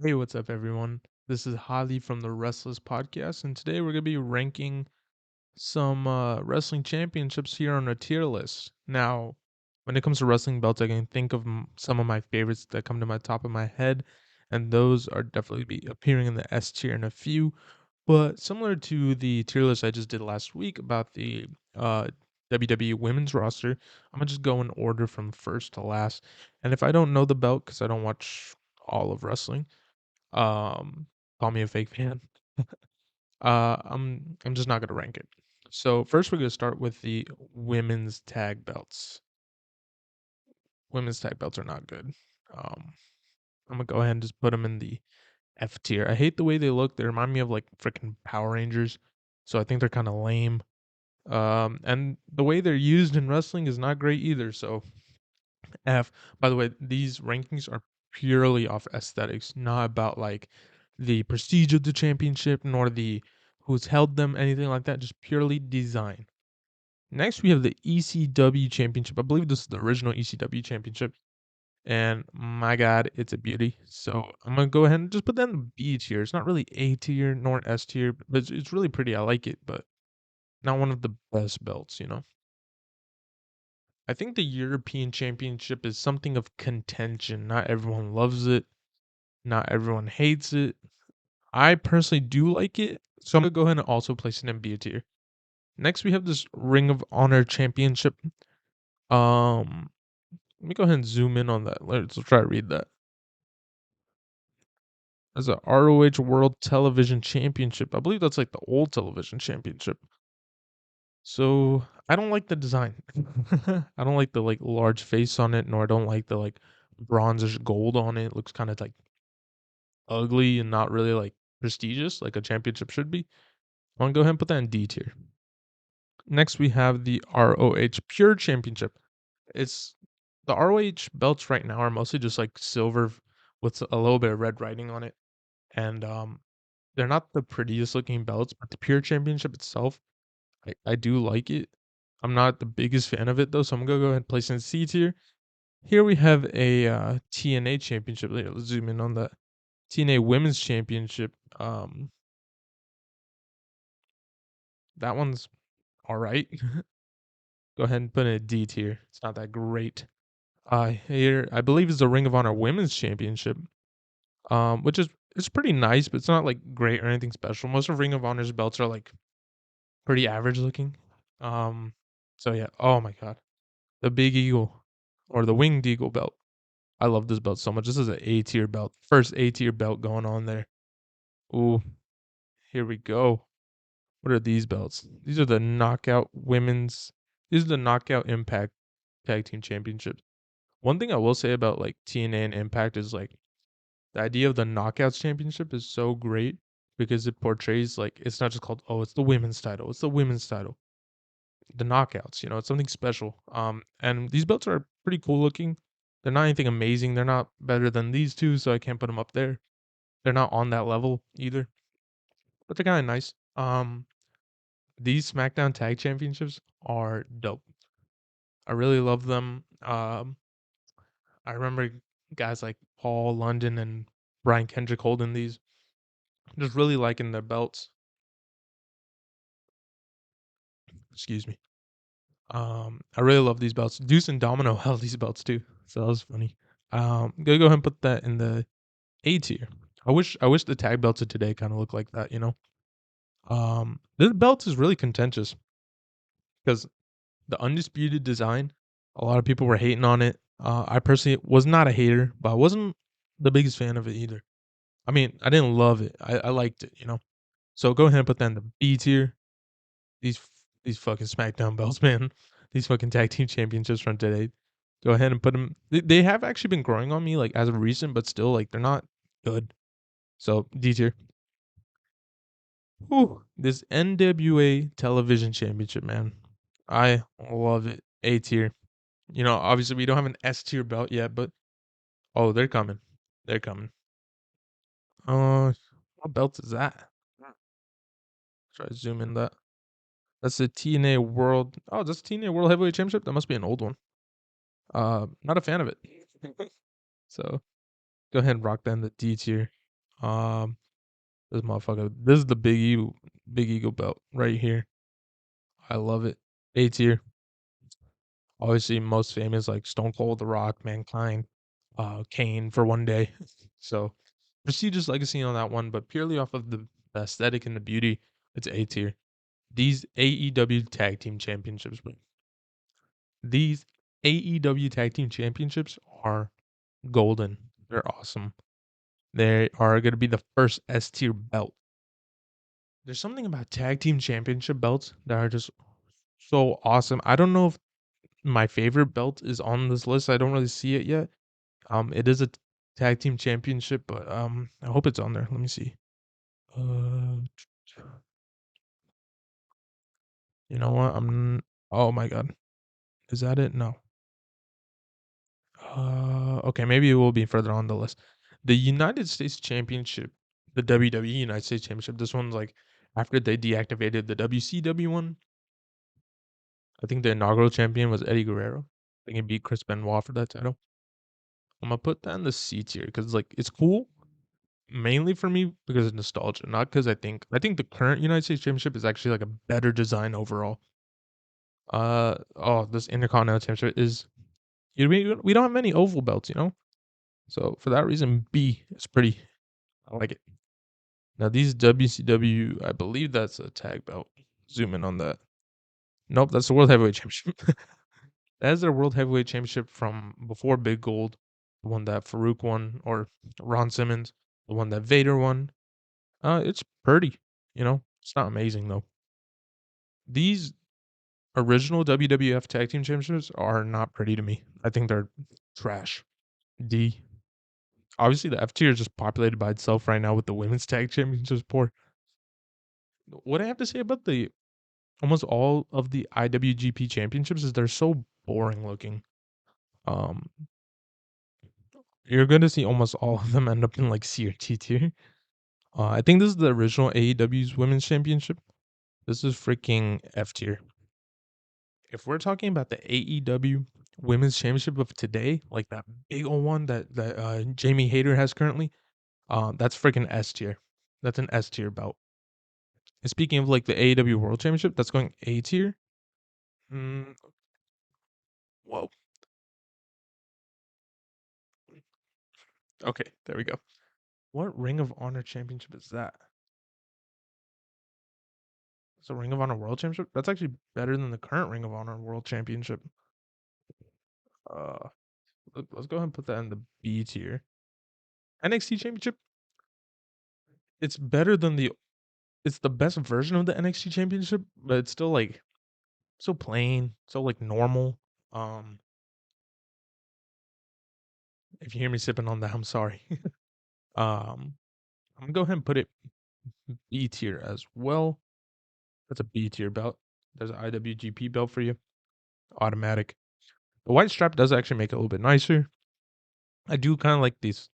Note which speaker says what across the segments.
Speaker 1: Hey, what's up, everyone? This is Haadi from the Wrestless podcast, and today we're going to be ranking some wrestling championships here on a tier list. Now, when it comes to wrestling belts, I can think of some of my favorites that come to my top of my head, and those are definitely be appearing in the S tier in a few. But similar to the tier list I just did last week about the uh, WWE women's roster, I'm gonna just go in order from first to last. And if I don't know the belt because I don't watch all of wrestling, um, call me a fake fan. I'm just not gonna rank it. So first we're gonna start with the women's tag belts. Women's tag belts are not good. I'm gonna go ahead and just put them in the F tier. I hate the way they look. They remind me of like freaking Power Rangers, so I think they're kind of lame. And the way they're used in wrestling is not great either. So F. By the way, these rankings are purely off aesthetics, not about like the prestige of the championship nor the who's held them, anything like that. Just purely design. Next, we have the ECW championship. I believe this is the original ECW championship. And my God, it's a beauty. So I'm gonna go ahead and just put that in the B tier. It's not really A tier nor S tier, but it's really pretty. I like it, but not one of the best belts. I think the European Championship is something of contention. Not everyone loves it. Not everyone hates it. I personally do like it, so I'm gonna go ahead and also place it in B tier. Next, we have this Ring of Honor Championship. Let me go ahead and zoom in on that. Let's try to read that. As a ROH World Television Championship. I believe that's like the old television championship. So I don't like the design. I don't like the like large face on it, nor I don't like the like bronzish gold on it. It looks kind of like ugly and not really like prestigious like a championship should be. I'm gonna go ahead and put that in D tier. Next we have the ROH Pure Championship. It's the ROH belts right now are mostly just like silver with a little bit of red writing on it. And they're not the prettiest looking belts, but the Pure Championship itself, I do like it. I'm not the biggest fan of it though, so I'm gonna go ahead and place it in C tier. Here we have a TNA championship. Let's zoom in on that. TNA Women's Championship. That one's all right. Go ahead and put it in D tier. It's not that great. Here I believe is the Ring of Honor Women's Championship. Which is it's pretty nice, but it's not like great or anything special. Most of Ring of Honor's belts are like pretty average looking. Um, so yeah. Oh my god, the Big Eagle or the Winged Eagle belt. I love this belt so much. This is an A tier belt. First A tier belt going on there. Ooh, here we go. What are these belts? These are the Knockout Women's. These are the Knockout Impact Tag Team Championships. One thing I will say about like TNA and Impact is like the idea of the Knockouts Championship is so great because it portrays like it's not just called it's the women's title. It's the women's title. The Knockouts, it's something special. And these belts are pretty cool looking. They're not anything amazing. They're not better than these two, so I can't put them up there. They're not on that level either, but they're kind of nice. These SmackDown Tag Championships are dope. I really love them. I remember guys like Paul London and Brian Kendrick holding these. Just really liking their belts. Excuse me. I really love these belts. Deuce and Domino held these belts too, so that was funny. Gonna go ahead and put that in the A tier. I wish the tag belts of today kind of look like that. This belt is really contentious because the undisputed design, a lot of people were hating on it. I personally was not a hater, but I wasn't the biggest fan of it either. I mean, I didn't love it. I liked it. So go ahead and put that in the B tier. These these fucking SmackDown belts, man. These fucking tag team championships from today. Go ahead and put them. They have actually been growing on me like as of recent, but still like they're not good. So D tier. Whew, this NWA Television Championship, man. I love it. A tier. Obviously we don't have an S tier belt yet, but they're coming. They're coming. Uh, what belt is that? Try to zoom in that. That's the TNA World. Oh, that's TNA World Heavyweight Championship. That must be an old one. Not a fan of it. So go ahead and rock that in the D tier. Um, this motherfucker. This is the Big Eagle belt right here. I love it. A tier. Obviously, most famous like Stone Cold, The Rock, Mankind, Kane for one day. So prestigious legacy on that one, but purely off of the aesthetic and the beauty, it's A tier. These AEW Tag Team Championships, bro. These AEW Tag Team Championships are golden. They're awesome. They are going to be the first S tier belt. There's something about tag team championship belts that are just so awesome. I don't know if my favorite belt is on this list. I don't really see it yet. It is a tag team championship, but I hope it's on there. Let me see. Uh, you know what? Oh my god, is that it? No. Okay, maybe it will be further on the list. The United States Championship, the WWE United States Championship. This one's like after they deactivated the WCW one. I think the inaugural champion was Eddie Guerrero. I think he beat Chris Benoit for that title. I'm gonna put that in the C tier because like it's cool, mainly for me because of nostalgia, not because I think the current United States Championship is actually like a better design overall. This Intercontinental Championship is we don't have many oval belts, you know. So for that reason, B is pretty. I like it. Now these WCW, I believe that's a tag belt. Zoom in on that. Nope, that's the World Heavyweight Championship. That is their World Heavyweight Championship from before Big Gold, the one that Farouk won, or Ron Simmons, the one that Vader won. It's pretty, you know. It's not amazing though. These original WWF Tag Team Championships are not pretty to me. I think they're trash. D. Obviously, the F tier is just populated by itself right now with the Women's Tag Championships. Poor. What I have to say about the almost all of the IWGP Championships is they're so boring looking. Um, you're going to see almost all of them end up in like C or T tier. I think this is the original AEW's Women's Championship. This is freaking F tier. If we're talking about the AEW Women's Championship of today, like that big old one that Jamie Hayter has currently, that's freaking S tier. That's an S tier belt. And speaking of like the AEW World Championship, that's going A tier. Mm, whoa. Okay, there we go. What Ring of Honor Championship is that? It's a Ring of Honor World Championship. That's actually better than the current Ring of Honor World Championship. Uh, let's go ahead and put that in the B tier. NXT Championship. It's better than the. It's the best version of the NXT Championship, but it's still like so plain, so like normal. Um, if you hear me sipping on that, I'm sorry. I'm gonna go ahead and put it B tier as well. That's a B tier belt. There's an IWGP belt for you, automatic. The white strap does actually make it a little bit nicer. I do kind of like this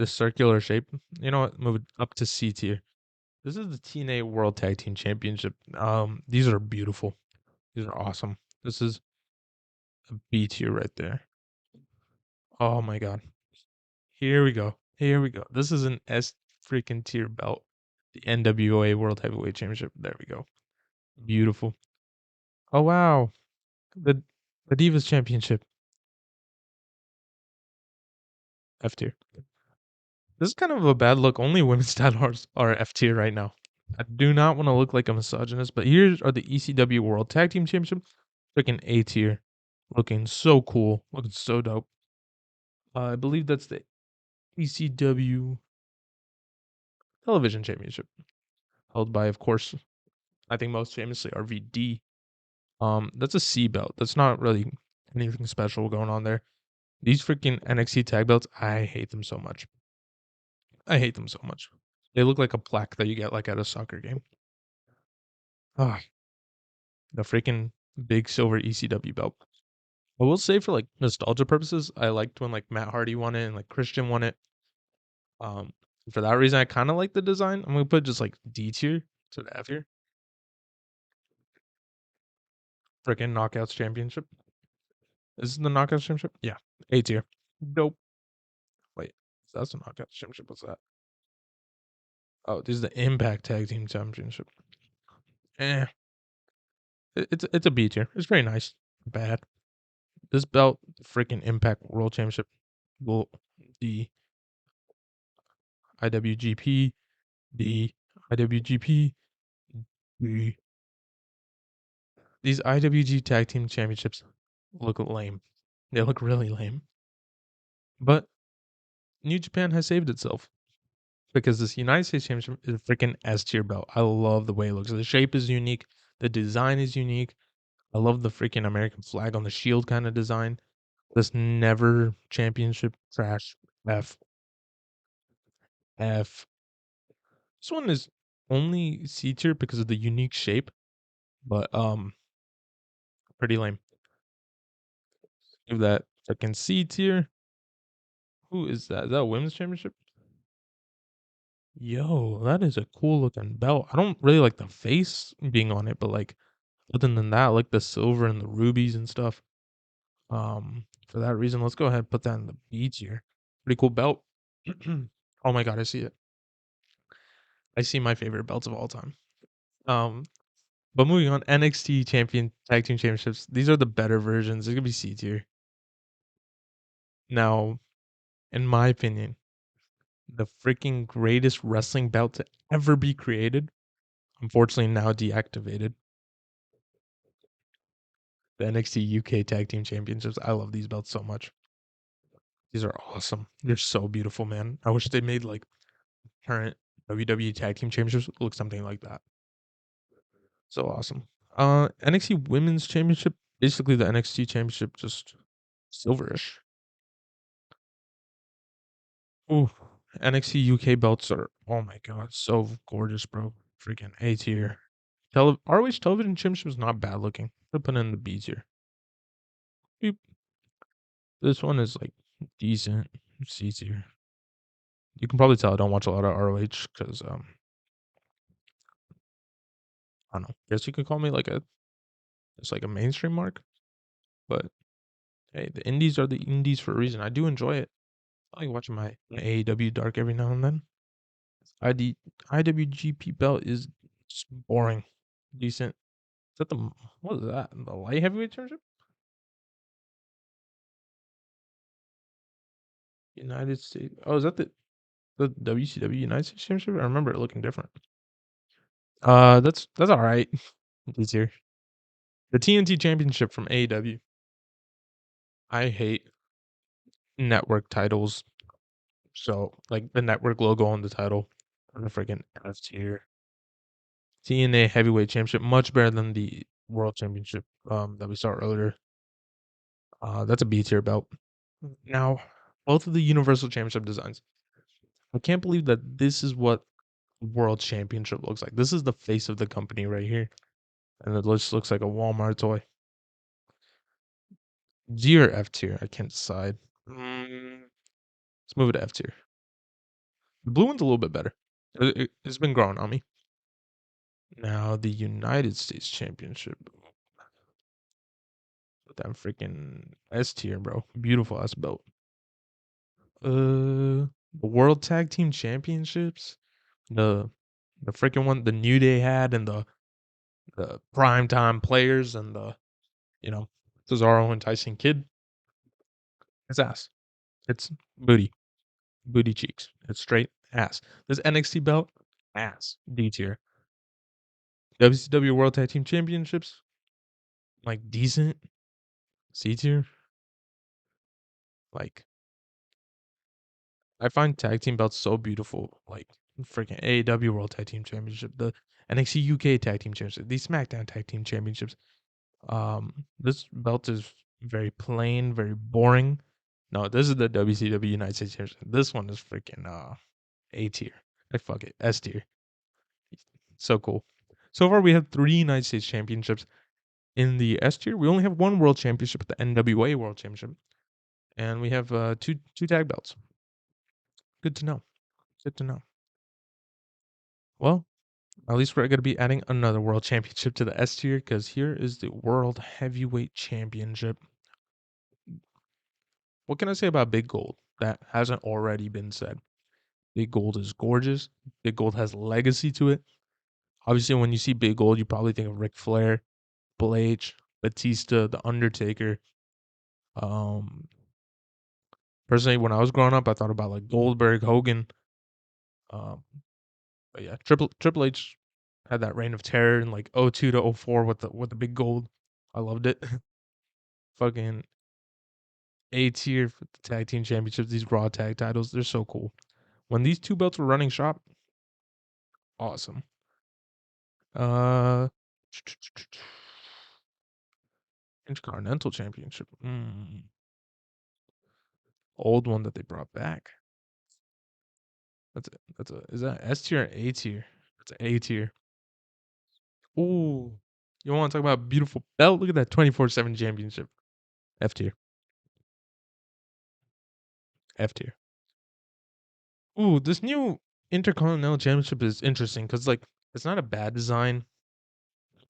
Speaker 1: circular shape. You know what? Move it up to C tier. This is the TNA World Tag Team Championship. These are beautiful. These are awesome. This is a B tier right there. Oh my god. Here we go. Here we go. This is an S freaking tier belt. The NWA World Heavyweight Championship. There we go. Beautiful. Oh wow. The the Divas Championship. F tier. This is kind of a bad look. Only women's titles are F tier right now. I do not want to look like a misogynist, but here are the ECW World Tag Team Championship. Freaking A tier. Looking so cool. Looking so dope. I believe that's the ECW Television Championship. Held by, of course, I think most famously RVD. That's a C belt. That's not really anything special going on there. These freaking NXT tag belts, I hate them so much. I hate them so much. They look like a plaque that you get like at a soccer game. Ah, the freaking big silver ECW belt. I will say for like nostalgia purposes, I liked when like Matt Hardy won it and like Christian won it. Um, for that reason, I kind of like the design. I'm gonna put just like D tier to the F here. Freaking Knockouts Championship. Is this the Knockouts Championship? Yeah, A tier. Dope. Wait, that's the Knockouts Championship. What's that? Oh, this is the Impact Tag Team Championship. Eh, it's a B tier. It's very nice. Bad. This belt, freaking Impact World Championship, will the IWGP, the IWGP, the these IWG Tag Team Championships look lame. They look really lame. But New Japan has saved itself because this United States Championship is a freaking S tier belt. I love the way it looks. The shape is unique. The design is unique. I love the freaking American flag on the shield kind of design. This never championship trash. F. F. This one is only C tier because of the unique shape, but pretty lame. Give that freaking C tier. Who is that? Is that a women's championship? Yo, that is a cool looking belt. I don't really like the face being on it, but like other than that, I like the silver and the rubies and stuff. For that reason, let's go ahead and put that in the B tier. Pretty cool belt. Oh my god, I see it. I see my favorite belts of all time. Um, but moving on, NXT Champion Tag Team Championships. These are the better versions. It could be C tier. Now, in my opinion, the freaking greatest wrestling belt to ever be created, unfortunately now deactivated. The NXT UK Tag Team Championships. I love these belts so much. These are awesome. They're so beautiful, man. I wish they made like current WWE Tag Team Championships look something like that. So awesome. NXT Women's Championship, basically the NXT Championship, just silverish. Ooh, NXT UK belts are, oh my god, so gorgeous, bro. Freaking A tier. ROH Television Championship is not bad looking. They'll put it in the B tier. Beep. This one is like decent. C tier. You can probably tell I don't watch a lot of ROH because I don't know. Guess you could call me like it's like a mainstream mark. But hey, the indies are the indies for a reason. I do enjoy it. I like watching my AEW Dark every now and then. ID IWGP belt is just boring. Decent. Is that the what is that? The light heavyweight championship? United States. Oh, is that the WCW United States Championship? I remember it looking different. That's all right. It's here. The TNT Championship from AEW. I hate network titles. So like the network logo on the title, the freaking F tier. TNA Heavyweight Championship much better than the World Championship that we saw earlier. That's a B tier belt. Now, both of the Universal Championship designs. I can't believe that this is what World Championship looks like. This is the face of the company right here, and it just looks like a Walmart toy. G or F tier? I can't decide. Let's move it to F tier. The blue one's a little bit better. It's been growing on me. Now the United States Championship. That freaking S tier, bro. Beautiful ass belt. The World Tag Team Championships. The the freaking one the New Day had and the prime time players and the Cesaro and Tyson Kidd. It's ass. It's booty. Booty cheeks. It's straight ass. This NXT belt, ass. D tier. WCW World Tag Team Championships, like decent. C tier. Like I find tag team belts so beautiful. Like freaking AEW World Tag Team Championship, the NXT UK Tag Team Championship, the SmackDown Tag Team Championships. This belt is very plain, very boring. No, this is the WCW United States Championship. This one is freaking A tier. Like fuck it, S tier. So cool. So far, we have 3 United States Championships. In the S tier, we only have 1 World Championship, the NWA World Championship, and we have two tag belts. Good to know. Good to know. Well, at least we're going to be adding another World Championship to the S tier because here is the World Heavyweight Championship. What can I say about Big Gold that hasn't already been said? Big Gold is gorgeous. Big Gold has legacy to it. Obviously, when you see Big Gold, you probably think of Ric Flair, Triple H, Batista, The Undertaker. Um, Personally, when I was growing up, I thought about like Goldberg, Hogan. Um, but yeah, Triple H had that reign of terror in like '02 to '04 with the Big Gold. I loved it. Fucking A tier for the tag team championships. These Raw tag titles, they're so cool. When these two belts were running shop, awesome. Uh, Intercontinental Championship. Old one that they brought back. Is that S tier or A tier? That's an A tier. Ooh. You want to talk about beautiful belt? Look at that 24/7 championship. F tier. F tier. Ooh, this new Intercontinental Championship is interesting because like it's not a bad design.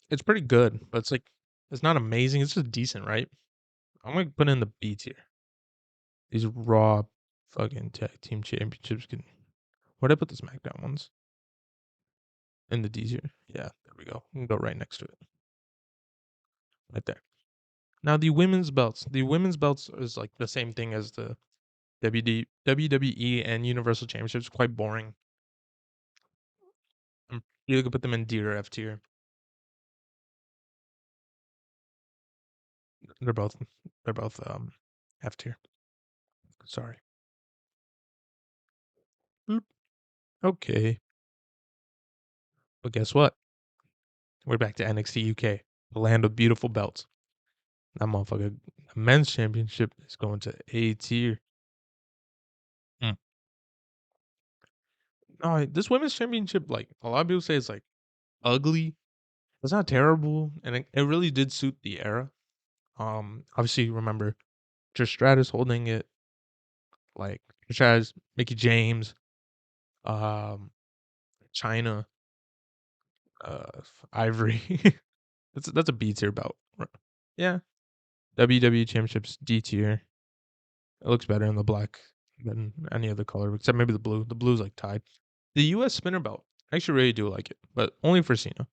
Speaker 1: It's pretty good, but it's not amazing. It's just decent, right? I'm gonna put in the B tier. These raw fucking tag team championships can. Where'd I put the SmackDown ones? In the D tier. Yeah, there we go. We can go right next to it. Right there. Now the women's belts. The women's belts is like the same thing as the WWE and Universal Championships. Quite boring. You could put them in D or F tier. They're both they're both F tier. Sorry. Boop. Okay. But guess what? We're back to NXT UK. The land of beautiful belts. That motherfucker the men's championship is going to A tier. Mm. No, this women's championship, like a lot of people say it's like ugly. It's not terrible, and it really did suit the era. Obviously you remember Trish Stratus holding it, like Trish Stratus, Mickey James, um, China, Ivory. That's a B tier belt. Yeah. WWE Championships D tier. It looks better in the black than any other color, except maybe the blue. The blue's like tied. The US spinner belt. I actually really do like it, but only for Cena.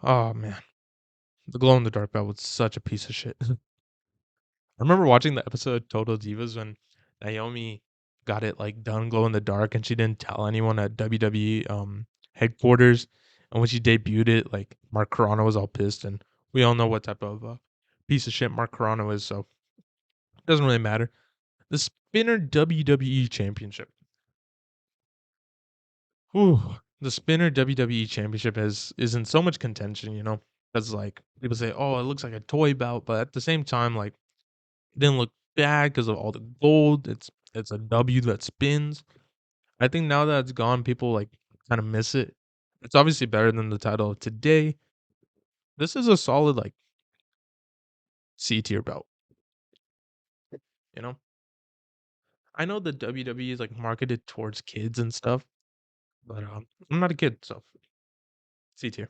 Speaker 1: Oh man. The glow in the dark belt was such a piece of shit. I remember watching the episode Total Divas when Naomi got it like done glow in the dark and she didn't tell anyone at WWE headquarters. And when she debuted it, like Mark Carrano was all pissed, and we all know what type of piece of shit Mark Carrano is, so it doesn't really matter. The Spinner WWE Championship. Ooh, the Spinner WWE Championship is in so much contention, you know, because like people say, oh, it looks like a toy belt, but at the same time, like it didn't look bad because of all the gold. It's a W that spins. I think now that it's gone, people like kind of miss it. It's obviously better than the title of today. This is a solid like C tier belt. You know, I know the WWE is like marketed towards kids and stuff, but I'm not a kid, so C tier.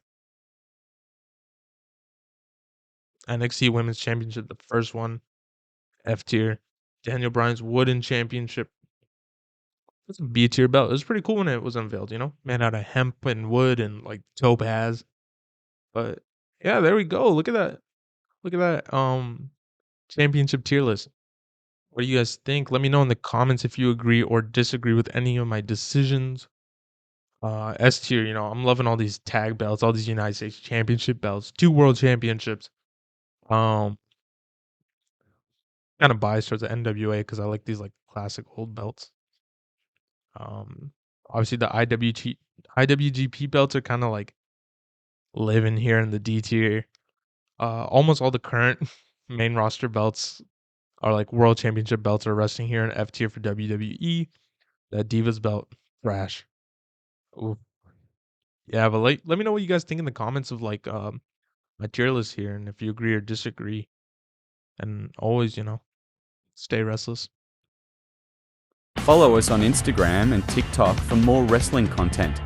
Speaker 1: NXT Women's Championship, the first one, F tier. Daniel Bryan's Wooden Championship. It's a B tier belt. It was pretty cool when it was unveiled, you know? Made out of hemp and wood and like topaz. But yeah, there we go. Look at that. Look at that championship tier list. What do you guys think? Let me know in the comments if you agree or disagree with any of my decisions. S tier, you know, I'm loving all these tag belts, all these United States Championship belts, 2 world championships. Um, Kind of biased towards the NWA because I like these like classic old belts. Um, Obviously the IWGP belts are kind of like living here in the D tier. Almost all the current main roster belts are like world championship belts are resting here in F tier for WWE. That Divas belt, trash. Ooh. Yeah, but like, let me know what you guys think in the comments of like my tier list here, and if you agree or disagree. And always, you know, stay restless.
Speaker 2: Follow us on Instagram and TikTok for more wrestling content.